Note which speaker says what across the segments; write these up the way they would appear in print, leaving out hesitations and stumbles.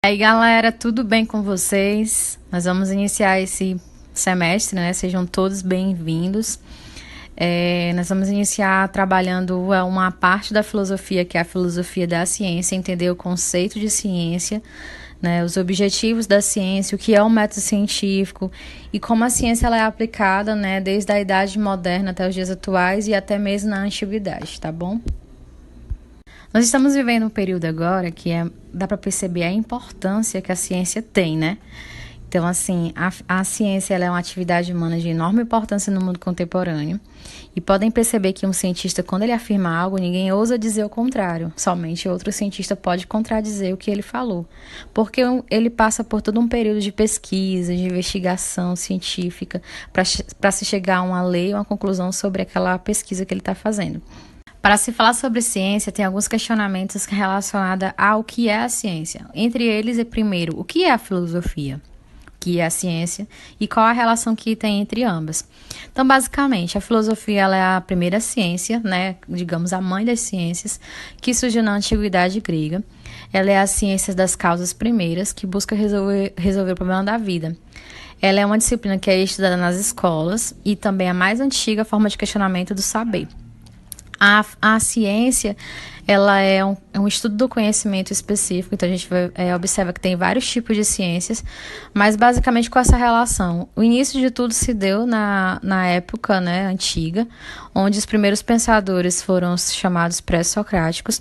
Speaker 1: E aí, galera, tudo bem com vocês? Nós vamos iniciar esse semestre, né? Sejam todos bem-vindos. Nós vamos iniciar trabalhando uma parte da filosofia, que é a filosofia da ciência, entender o conceito de ciência, né? Os objetivos da ciência, o que é um método científico e como a ciência ela é aplicada, né? Desde a Idade Moderna até os dias atuais e até mesmo na Antiguidade, tá bom? Nós estamos vivendo um período agora que dá para perceber a importância que a ciência tem, né? Então, assim, a ciência ela é uma atividade humana de enorme importância no mundo contemporâneo. E podem perceber que um cientista, quando ele afirma algo, ninguém ousa dizer o contrário. Somente outro cientista pode contradizer o que ele falou. Porque ele passa por todo um período de pesquisa, de investigação científica, para se chegar a uma lei, uma conclusão sobre aquela pesquisa que ele está fazendo. Para se falar sobre ciência, tem alguns questionamentos relacionados ao que é a ciência. Entre eles, primeiro, o que é a filosofia? O que é a ciência? E qual a relação que tem entre ambas? Então, basicamente, a filosofia ela é a primeira ciência, né? Digamos, a mãe das ciências, que surgiu na antiguidade grega. Ela é a ciência das causas primeiras, que busca resolver o problema da vida. Ela é uma disciplina que é estudada nas escolas e também a mais antiga forma de questionamento do saber. A ciência, ela é um estudo do conhecimento específico, então a gente observa que tem vários tipos de ciências, mas basicamente com essa relação. O início de tudo se deu na época, né, antiga, onde os primeiros pensadores foram os chamados pré-socráticos.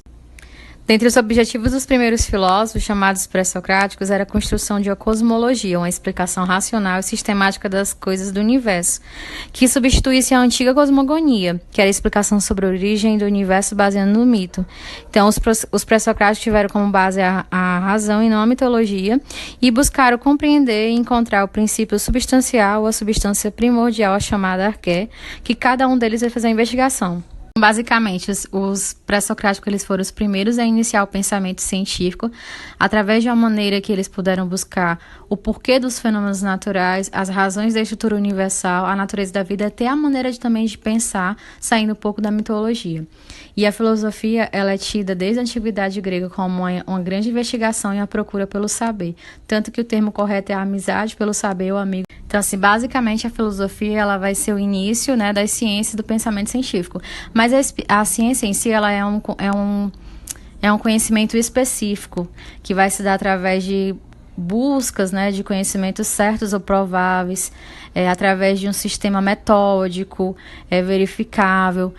Speaker 1: Dentre os objetivos dos primeiros filósofos, chamados pré-socráticos, era a construção de uma cosmologia, uma explicação racional e sistemática das coisas do universo, que substituísse a antiga cosmogonia, que era a explicação sobre a origem do universo baseada no mito. Então, os pré-socráticos tiveram como base a razão e não a mitologia, e buscaram compreender e encontrar o princípio substancial ou a substância primordial, a chamada arqué, que cada um deles vai fazer a investigação. Basicamente, os pré-socráticos eles foram os primeiros a iniciar o pensamento científico através de uma maneira que eles puderam buscar o porquê dos fenômenos naturais, as razões da estrutura universal, a natureza da vida, até a maneira também de pensar, saindo um pouco da mitologia. E a filosofia ela é tida desde a antiguidade grega como uma grande investigação e a procura pelo saber, tanto que o termo correto é a amizade pelo saber ou amigo. Então, assim, basicamente a filosofia ela vai ser o início, né, das ciências do pensamento científico. Mas a ciência em si ela é um conhecimento específico que vai se dar através de buscas, né, de conhecimentos certos ou prováveis, através de um sistema metódico, verificável,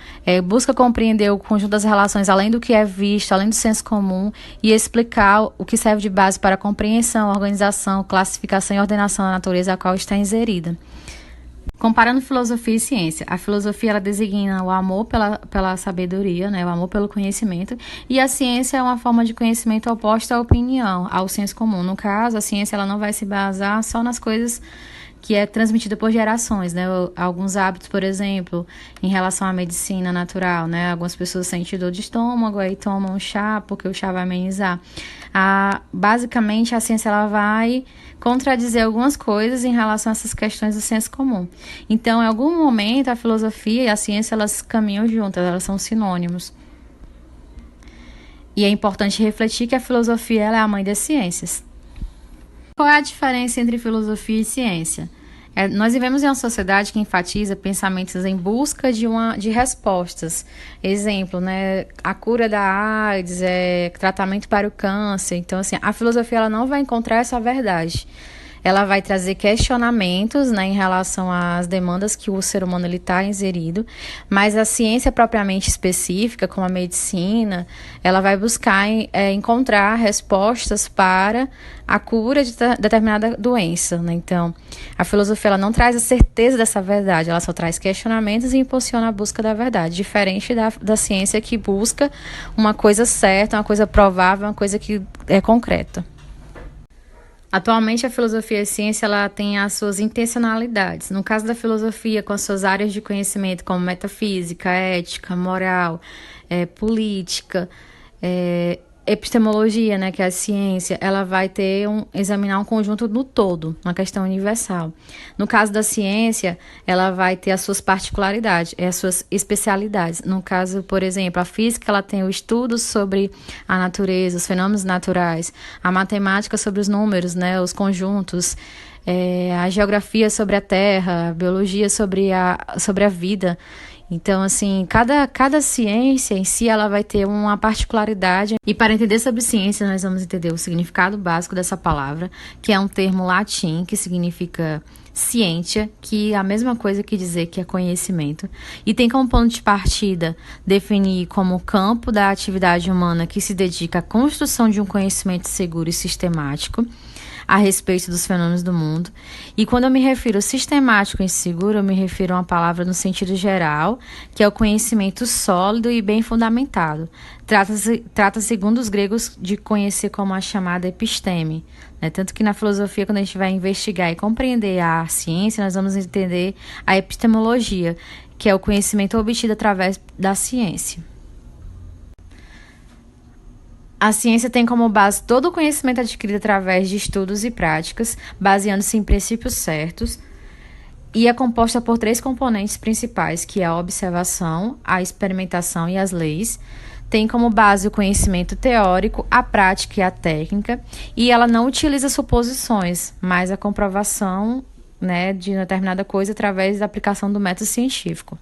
Speaker 1: busca compreender o conjunto das relações além do que é visto, além do senso comum e explicar o que serve de base para a compreensão, organização, classificação e ordenação da natureza a qual está inserida. Comparando filosofia e ciência, a filosofia ela designa o amor pela sabedoria, né, o amor pelo conhecimento, e a ciência é uma forma de conhecimento oposta à opinião, ao senso comum. No caso, a ciência ela não vai se basear só nas coisas que é transmitida por gerações, né? Alguns hábitos, por exemplo, em relação à medicina natural, né? Algumas pessoas sentem dor de estômago, aí tomam chá, porque o chá vai amenizar. Basicamente, a ciência ela vai contradizer algumas coisas em relação a essas questões do senso comum. Então, em algum momento, a filosofia e a ciência, elas caminham juntas, elas são sinônimos. E é importante refletir que a filosofia ela é a mãe das ciências. Qual é a diferença entre filosofia e ciência? Nós vivemos em uma sociedade que enfatiza pensamentos em busca de respostas. Exemplo, né? A cura da AIDS, tratamento para o câncer. Então, assim, a filosofia ela não vai encontrar essa verdade. Ela vai trazer questionamentos, né, em relação às demandas que o ser humano está inserido, mas a ciência propriamente específica, como a medicina, ela vai buscar encontrar respostas para a cura de determinada doença, né? Então, a filosofia ela não traz a certeza dessa verdade, ela só traz questionamentos e impulsiona a busca da verdade, diferente da ciência que busca uma coisa certa, uma coisa provável, uma coisa que é concreta. Atualmente, a filosofia e a ciência ela tem as suas intencionalidades. No caso da filosofia, com as suas áreas de conhecimento, como metafísica, ética, moral, política, Epistemologia, né, que é a ciência, ela vai examinar um conjunto do todo, uma questão universal. No caso da ciência, ela vai ter as suas particularidades, as suas especialidades. No caso, por exemplo, a física, ela tem o estudo sobre a natureza, os fenômenos naturais, a matemática sobre os números, né, os conjuntos, a geografia sobre a Terra, a biologia sobre a vida. Então, assim, cada ciência em si, ela vai ter uma particularidade. E para entender sobre ciência, nós vamos entender o significado básico dessa palavra, que é um termo latim que significa ciência, que é a mesma coisa que dizer que é conhecimento. E tem como ponto de partida definir como campo da atividade humana que se dedica à construção de um conhecimento seguro e sistemático a respeito dos fenômenos do mundo. E quando eu me refiro sistemático e seguro, eu me refiro a uma palavra no sentido geral, que é o conhecimento sólido e bem fundamentado. Trata segundo os gregos, de conhecer como a chamada episteme. Né? Tanto que na filosofia, quando a gente vai investigar e compreender a ciência, nós vamos entender a epistemologia, que é o conhecimento obtido através da ciência. A ciência tem como base todo o conhecimento adquirido através de estudos e práticas, baseando-se em princípios certos, e é composta por 3 componentes principais, que é a observação, a experimentação e as leis. Tem como base o conhecimento teórico, a prática e a técnica, e ela não utiliza suposições, mas a comprovação, né, de determinada coisa através da aplicação do método científico.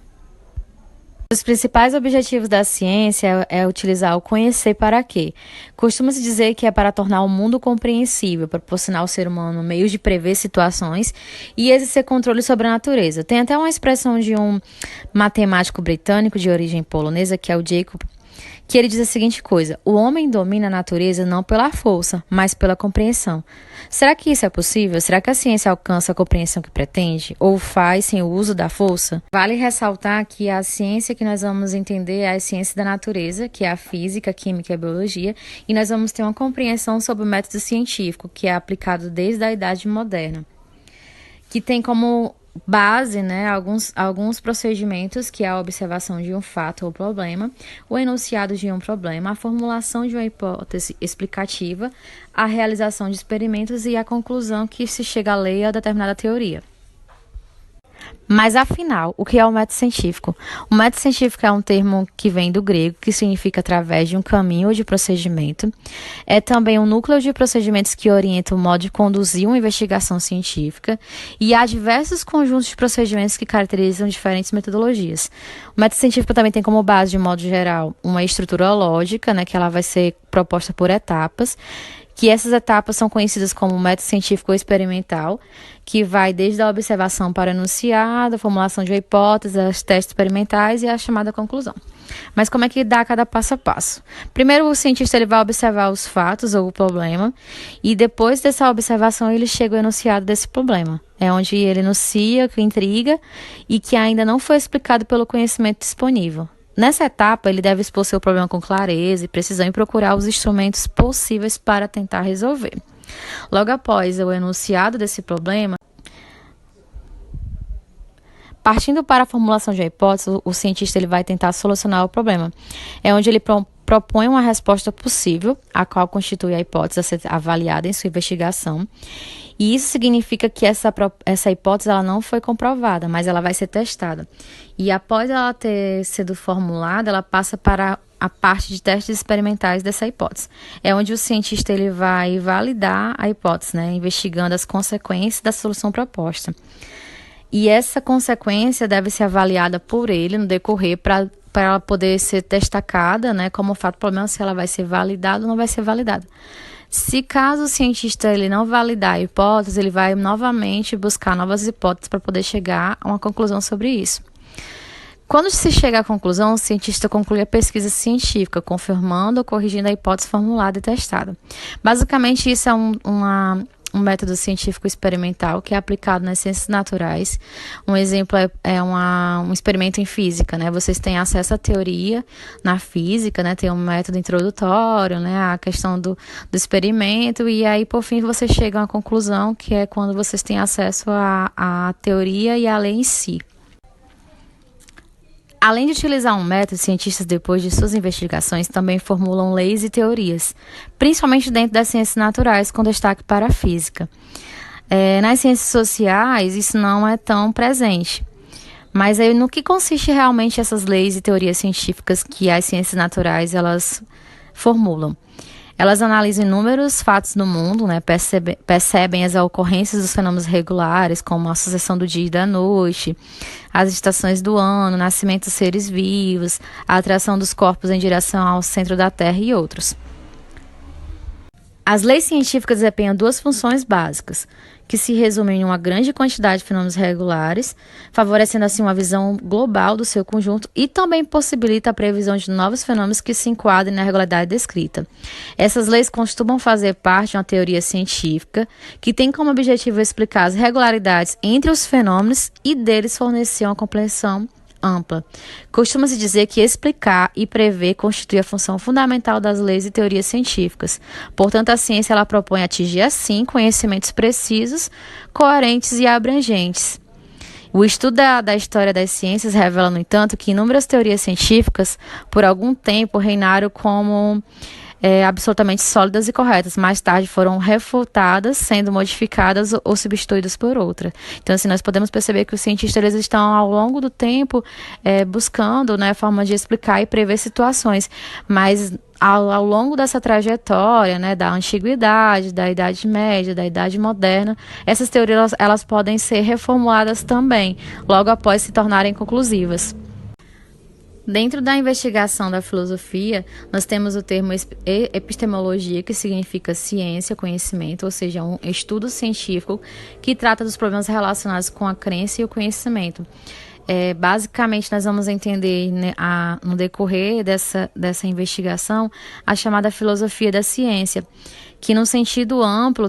Speaker 1: Os principais objetivos da ciência é utilizar o conhecer para quê? Costuma-se dizer que é para tornar o mundo compreensível, proporcionar ao ser humano meios de prever situações e exercer controle sobre a natureza. Tem até uma expressão de um matemático britânico de origem polonesa, que é o Jacob, que ele diz a seguinte coisa: o homem domina a natureza não pela força, mas pela compreensão. Será que isso é possível? Será que a ciência alcança a compreensão que pretende? Ou faz sem o uso da força? Vale ressaltar que a ciência que nós vamos entender é a ciência da natureza, que é a física, a química e a biologia, e nós vamos ter uma compreensão sobre o método científico, que é aplicado desde a Idade Moderna, que tem como base, né, alguns procedimentos, que é a observação de um fato ou problema, o enunciado de um problema, a formulação de uma hipótese explicativa, a realização de experimentos e a conclusão que se chega a ler a determinada teoria. Mas, afinal, o que é o método científico? O método científico é um termo que vem do grego, que significa através de um caminho ou de procedimento. É também um núcleo de procedimentos que orienta o modo de conduzir uma investigação científica. E há diversos conjuntos de procedimentos que caracterizam diferentes metodologias. O método científico também tem como base, de modo geral, uma estrutura lógica, né, que ela vai ser proposta por etapas, que essas etapas são conhecidas como método científico ou experimental, que vai desde a observação para o enunciado, a formulação de uma hipótese, os testes experimentais e a chamada conclusão. Mas como é que dá cada passo a passo? Primeiro, o cientista ele vai observar os fatos ou o problema, e depois dessa observação ele chega ao enunciado desse problema. É onde ele enuncia, que intriga e que ainda não foi explicado pelo conhecimento disponível. Nessa etapa, ele deve expor seu problema com clareza e precisão e procurar os instrumentos possíveis para tentar resolver. Logo após o enunciado desse problema, partindo para a formulação de uma hipótese, o cientista ele vai tentar solucionar o problema. É onde ele propõe uma resposta possível, a qual constitui a hipótese a ser avaliada em sua investigação. E isso significa que essa hipótese ela não foi comprovada, mas ela vai ser testada. E após ela ter sido formulada, ela passa para a parte de testes experimentais dessa hipótese. É onde o cientista ele vai validar a hipótese, né, investigando as consequências da solução proposta. E essa consequência deve ser avaliada por ele no decorrer para ela poder ser destacada, né, como fato problema, se ela vai ser validada ou não vai ser validada. Se caso o cientista ele não validar a hipótese, ele vai novamente buscar novas hipóteses para poder chegar a uma conclusão sobre isso. Quando se chega à conclusão, o cientista conclui a pesquisa científica, confirmando ou corrigindo a hipótese formulada e testada. Basicamente, isso é um método científico experimental que é aplicado nas ciências naturais. Um exemplo é um experimento em física, né? Vocês têm acesso à teoria na física, né? Tem um método introdutório, né? A questão do experimento, e aí, por fim, vocês chegam à conclusão, que é quando vocês têm acesso à teoria e à lei em si. Além de utilizar um método, cientistas, depois de suas investigações, também formulam leis e teorias, principalmente dentro das ciências naturais, com destaque para a física. Nas ciências sociais, isso não é tão presente. Mas aí, no que consiste realmente essas leis e teorias científicas que as ciências naturais elas formulam? Elas analisam inúmeros fatos do mundo, né, percebem as ocorrências dos fenômenos regulares, como a sucessão do dia e da noite, as estações do ano, o nascimento dos seres vivos, a atração dos corpos em direção ao centro da Terra e outros. As leis científicas desempenham duas funções básicas, que se resumem em uma grande quantidade de fenômenos regulares, favorecendo assim uma visão global do seu conjunto e também possibilita a previsão de novos fenômenos que se enquadrem na regularidade descrita. Essas leis costumam fazer parte de uma teoria científica que tem como objetivo explicar as regularidades entre os fenômenos e deles fornecer uma compreensão ampla. Costuma-se dizer que explicar e prever constitui a função fundamental das leis e teorias científicas. Portanto, a ciência ela propõe atingir, assim, conhecimentos precisos, coerentes e abrangentes. O estudo da história das ciências revela, no entanto, que inúmeras teorias científicas, por algum tempo, reinaram como absolutamente sólidas e corretas. Mais tarde foram refutadas, sendo modificadas ou substituídas por outra. Então, assim, nós podemos perceber que os cientistas eles estão, ao longo do tempo, buscando, né, forma de explicar e prever situações, mas ao longo dessa trajetória, né, da antiguidade, da Idade Média, da Idade Moderna, essas teorias elas podem ser reformuladas também, logo após se tornarem conclusivas. Dentro da investigação da filosofia, nós temos o termo epistemologia, que significa ciência, conhecimento, ou seja, um estudo científico que trata dos problemas relacionados com a crença e o conhecimento. Basicamente, nós vamos entender, né, no decorrer dessa investigação a chamada filosofia da ciência, que, no sentido amplo,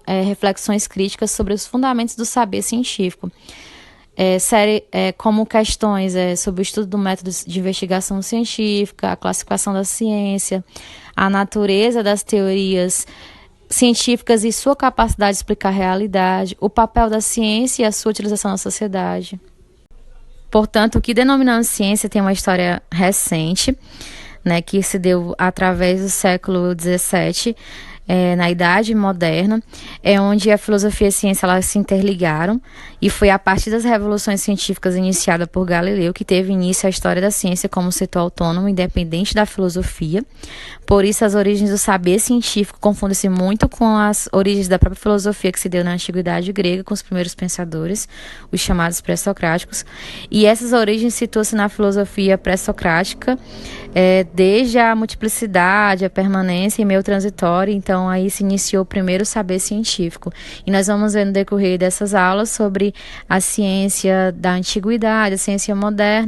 Speaker 1: reflexões críticas sobre os fundamentos do saber científico. Como questões sobre o estudo do método de investigação científica, a classificação da ciência, a natureza das teorias científicas e sua capacidade de explicar a realidade, o papel da ciência e a sua utilização na sociedade. Portanto, o que denominamos ciência tem uma história recente, né, que se deu através do século XVII, na Idade Moderna, onde a filosofia e a ciência elas se interligaram, e foi a partir das revoluções científicas iniciadas por Galileu que teve início a história da ciência como setor autônomo, independente da filosofia. Por isso, as origens do saber científico confundem-se muito com as origens da própria filosofia que se deu na Antiguidade grega com os primeiros pensadores, os chamados pré-socráticos, e essas origens situam-se na filosofia pré-socrática, desde a multiplicidade, a permanência e meio transitório. Então, aí se iniciou o primeiro saber científico. E nós vamos ver no decorrer dessas aulas sobre a ciência da antiguidade, a ciência moderna.